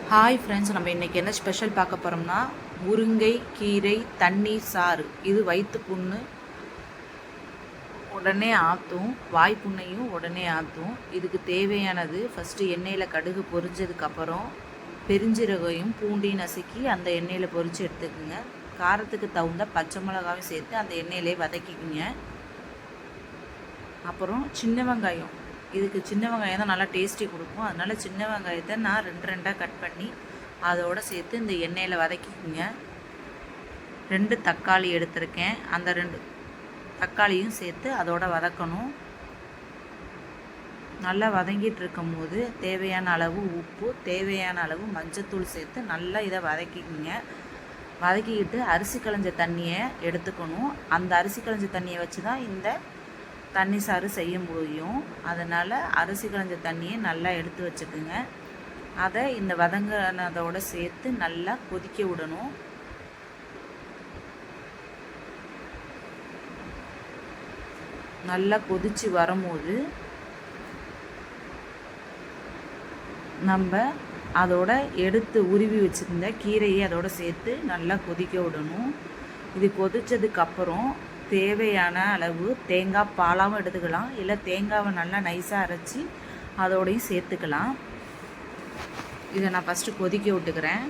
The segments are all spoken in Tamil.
ஹாய் ஃப்ரெண்ட்ஸ், நம்ம இன்றைக்கி என்ன ஸ்பெஷல் பார்க்க போகிறோம்னா முருங்கை கீரை தண்ணீர் சாறு. இது வயிற்று புண்ணு உடனே ஆற்றும், வாய் புண்ணையும் உடனே ஆற்றும். இதுக்கு தேவையானது ஃபஸ்ட்டு எண்ணெயில் கடுகு பொரிஞ்சதுக்கப்புறம் பெருஞ்சீரகையும் பூண்டையும் நசுக்கி அந்த எண்ணெயில் பொரித்து எடுத்துக்கோங்க. காரத்துக்கு தகுந்த பச்சை மிளகாயும் சேர்த்து அந்த எண்ணெயிலே வதக்கிக்குங்க. அப்புறம் சின்ன வெங்காயம், இதுக்கு சின்ன வெங்காயம் தான் நல்லா டேஸ்டி கொடுக்கும். அதனால் சின்ன வெங்காயத்தை நான் ரெண்டாக கட் பண்ணி அதோடு சேர்த்து இந்த எண்ணெயில் வதக்கிக்குங்க. 2 தக்காளி எடுத்திருக்கேன், அந்த 2 தக்காளியும் சேர்த்து அதோட வதக்கணும். நல்லா வதங்கிட்டு இருக்கும் போது தேவையான அளவு உப்பு, தேவையான அளவு மஞ்சத்தூள் சேர்த்து நல்லா இதை வதக்கிக்குங்க. வதக்கிக்கிட்டு அரிசி களைஞ்ச தண்ணியை எடுத்துக்கணும். அந்த அரிசி களைஞ்ச தண்ணியை வச்சு தான் இந்த தண்ணி சாறு செய்ய முடியும். அதனால் அரிசி களைஞ்ச தண்ணியை நல்லா எடுத்து வச்சுக்குங்க. அதை இந்த வதங்கினதோடு சேர்த்து நல்லா கொதிக்க விடணும். நல்லா கொதித்து வரும்போது நம்ம அதோட எடுத்து உருவி வச்சுருந்த கீரையை அதோடு சேர்த்து நல்லா கொதிக்க விடணும். இது கொதித்ததுக்கப்புறம் தேவையான அளவு தேங்காய் பாலாகவும் எடுத்துக்கலாம், இல்லை தேங்காவை நல்லா நைஸாக அரைச்சி அதோடையும் சேர்த்துக்கலாம். இதை நான் ஃபஸ்ட்டு கொதிக்க விட்டுக்கிறேன்.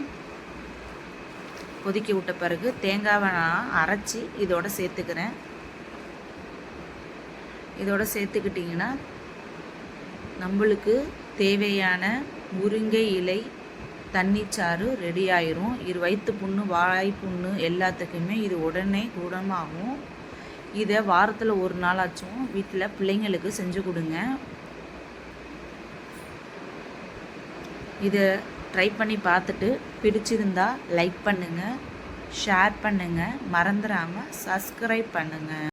கொதிக்க விட்ட பிறகு தேங்காவை நான் அரைச்சி இதோட சேர்த்துக்கிறேன். இதோட சேர்த்துக்கிட்டிங்கன்னா நம்மளுக்கு தேவையான முருங்கை இலை தண்ணிச்சாறு ரெடி ஆயிரும். இது வயிற்று புண்ணு, வாய் புண்ணு எல்லாத்துக்குமே இது உடனே குணமாகும். இதை வாரத்தில் ஒரு நாளாச்சும் வீட்டில் பிள்ளைங்களுக்கு செஞ்சு கொடுங்க. இதை ட்ரை பண்ணி பார்த்துட்டு பிடிச்சிருந்தா லைக் பண்ணுங்கள், ஷேர் பண்ணுங்கள், மறந்துடாமல் சப்ஸ்கிரைப் பண்ணுங்கள்.